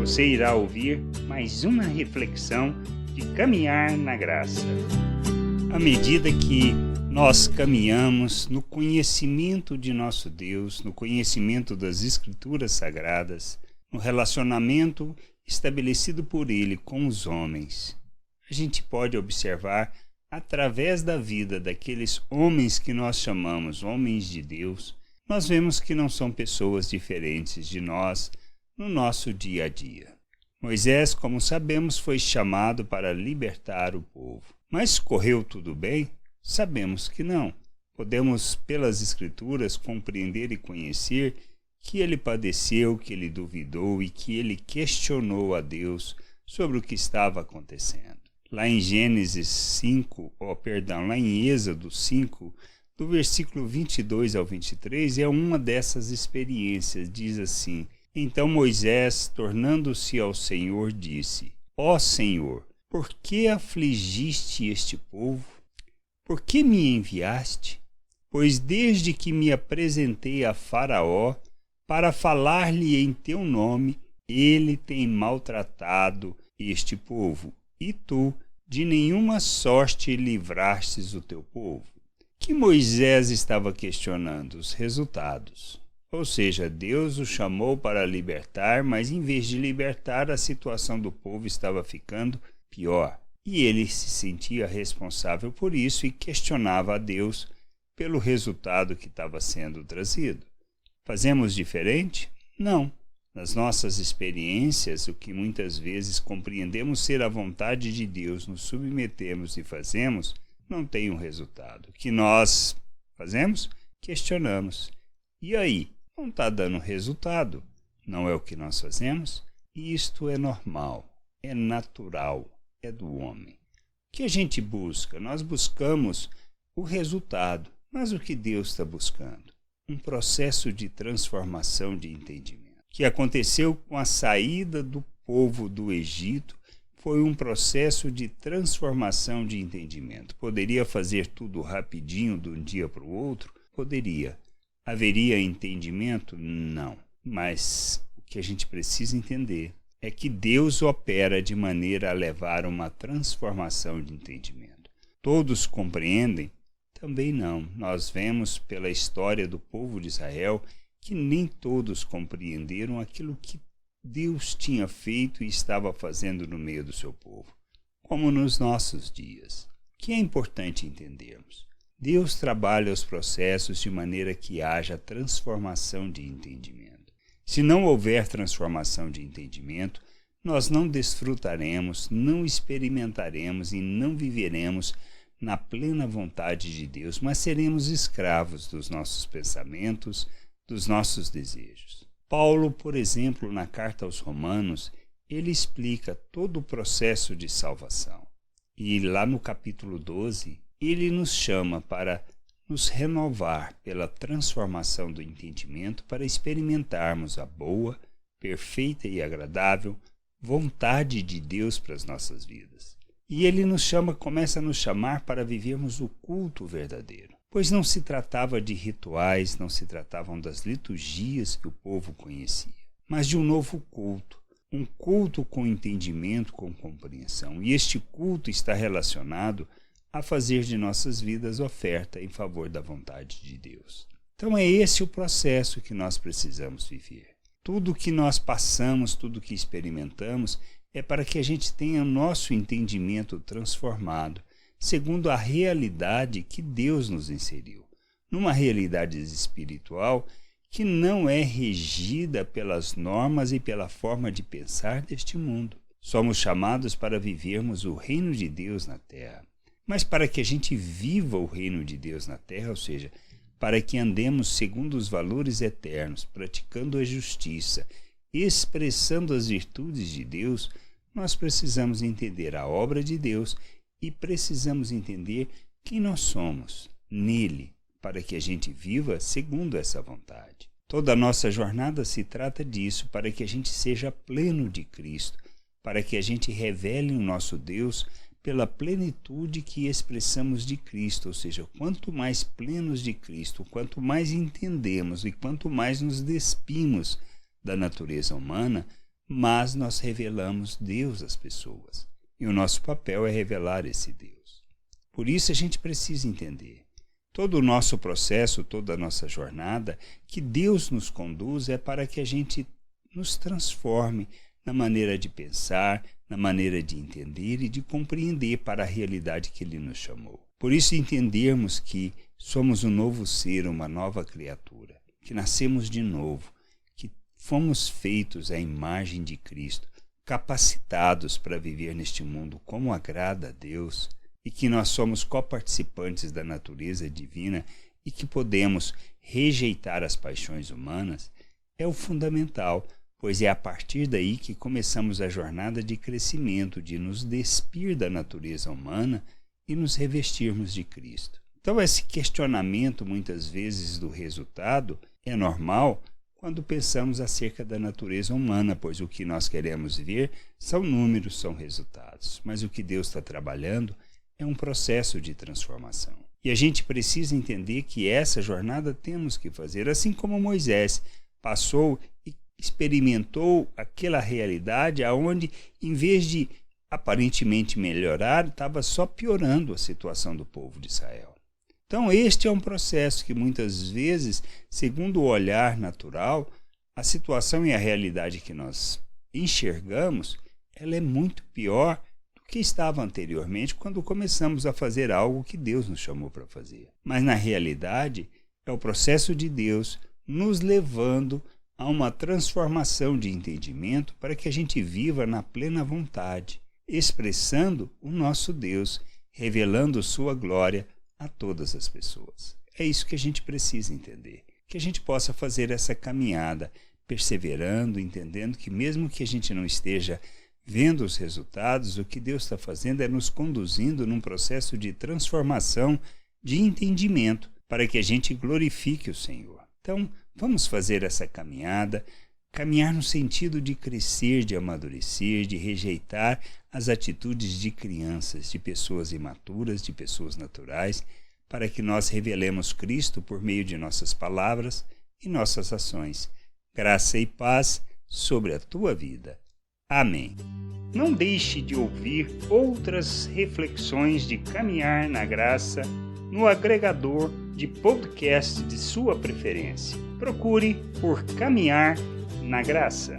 Você irá ouvir mais uma reflexão de caminhar na graça. À medida que nós caminhamos no conhecimento de nosso Deus, no conhecimento das Escrituras Sagradas, no relacionamento estabelecido por Ele com os homens, a gente pode observar, através da vida daqueles homens que nós chamamos homens de Deus, nós vemos que não são pessoas diferentes de nós no nosso dia a dia. Moisés, como sabemos, foi chamado para libertar o povo. Mas correu tudo bem? Sabemos que não. Podemos, pelas Escrituras, compreender e conhecer que ele padeceu, que ele duvidou e que ele questionou a Deus sobre o que estava acontecendo. Lá em lá em Êxodo 5, do versículo 22 ao 23, é uma dessas experiências. Diz assim: Então Moisés, tornando-se ao Senhor, disse: Ó Senhor, por que afligiste este povo? Por que me enviaste? Pois desde que me apresentei a Faraó para falar-lhe em teu nome, ele tem maltratado este povo, e tu de nenhuma sorte livrastes o teu povo. Que Moisés estava questionando os resultados. Ou seja, Deus o chamou para libertar, mas em vez de libertar, a situação do povo estava ficando pior. E ele se sentia responsável por isso e questionava a Deus pelo resultado que estava sendo trazido. Fazemos diferente? Não. Nas nossas experiências, o que muitas vezes compreendemos ser a vontade de Deus, nos submetemos e fazemos, não tem um resultado. O que nós fazemos? Questionamos. E aí? Não está dando resultado. Não é o que nós fazemos? E isto é normal, é natural, é do homem. O que a gente busca? Nós buscamos o resultado. Mas o que Deus está buscando? Um processo de transformação de entendimento. O que aconteceu com a saída do povo do Egito foi um processo de transformação de entendimento. Poderia fazer tudo rapidinho de um dia para o outro? Poderia. Haveria entendimento? Não. Mas o que a gente precisa entender é que Deus opera de maneira a levar uma transformação de entendimento. Todos compreendem? Também não. Nós vemos pela história do povo de Israel que nem todos compreenderam aquilo que Deus tinha feito e estava fazendo no meio do seu povo, como nos nossos dias. O que é importante entendermos? Deus trabalha os processos de maneira que haja transformação de entendimento. Se não houver transformação de entendimento, nós não desfrutaremos, não experimentaremos e não viveremos na plena vontade de Deus, mas seremos escravos dos nossos pensamentos, dos nossos desejos. Paulo, por exemplo, na carta aos Romanos, ele explica todo o processo de salvação. E lá no capítulo 12, ele nos chama para nos renovar pela transformação do entendimento para experimentarmos a boa, perfeita e agradável vontade de Deus para as nossas vidas. E ele começa a nos chamar para vivermos o culto verdadeiro. Pois não se tratava de rituais, não se tratavam das liturgias que o povo conhecia, mas de um novo culto, um culto com entendimento, com compreensão. E este culto está relacionado a fazer de nossas vidas oferta em favor da vontade de Deus. Então é esse o processo que nós precisamos viver. Tudo que nós passamos, tudo que experimentamos, é para que a gente tenha o nosso entendimento transformado, segundo a realidade que Deus nos inseriu, numa realidade espiritual que não é regida pelas normas e pela forma de pensar deste mundo. Somos chamados para vivermos o reino de Deus na terra. Mas para que a gente viva o reino de Deus na terra, ou seja, para que andemos segundo os valores eternos, praticando a justiça, expressando as virtudes de Deus, nós precisamos entender a obra de Deus e precisamos entender quem nós somos nele, para que a gente viva segundo essa vontade. Toda a nossa jornada se trata disso, para que a gente seja pleno de Cristo, para que a gente revele o nosso Deus pela plenitude que expressamos de Cristo, ou seja, quanto mais plenos de Cristo, quanto mais entendemos e quanto mais nos despimos da natureza humana, mas nós revelamos Deus às pessoas. E o nosso papel é revelar esse Deus. Por isso a gente precisa entender. Todo o nosso processo, toda a nossa jornada, que Deus nos conduz é para que a gente nos transforme na maneira de pensar, na maneira de entender e de compreender para a realidade que Ele nos chamou. Por isso entendermos que somos um novo ser, uma nova criatura, que nascemos de novo, que fomos feitos à imagem de Cristo, capacitados para viver neste mundo como agrada a Deus, e que nós somos coparticipantes da natureza divina e que podemos rejeitar as paixões humanas, é o fundamental, pois é a partir daí que começamos a jornada de crescimento, de nos despir da natureza humana e nos revestirmos de Cristo. Então esse questionamento, muitas vezes, do resultado é normal quando pensamos acerca da natureza humana, pois o que nós queremos ver são números, são resultados. Mas o que Deus está trabalhando é um processo de transformação. E a gente precisa entender que essa jornada temos que fazer, assim como Moisés passou e experimentou aquela realidade onde, em vez de aparentemente melhorar, estava só piorando a situação do povo de Israel. Então este é um processo que muitas vezes, segundo o olhar natural, a situação e a realidade que nós enxergamos, ela é muito pior do que estava anteriormente quando começamos a fazer algo que Deus nos chamou para fazer. Mas na realidade é o processo de Deus nos levando a uma transformação de entendimento para que a gente viva na plena vontade, expressando o nosso Deus, revelando sua glória a todas as pessoas. É isso que a gente precisa entender, que a gente possa fazer essa caminhada, perseverando, entendendo que mesmo que a gente não esteja vendo os resultados, o que Deus está fazendo é nos conduzindo num processo de transformação, de entendimento, para que a gente glorifique o Senhor. Então, vamos fazer essa caminhada, caminhar no sentido de crescer, de amadurecer, de rejeitar as atitudes de crianças, de pessoas imaturas, de pessoas naturais, para que nós revelemos Cristo por meio de nossas palavras e nossas ações. Graça e paz sobre a tua vida. Amém. Não deixe de ouvir outras reflexões de caminhar na graça no agregador de podcast de sua preferência. Procure por Caminhar na Graça.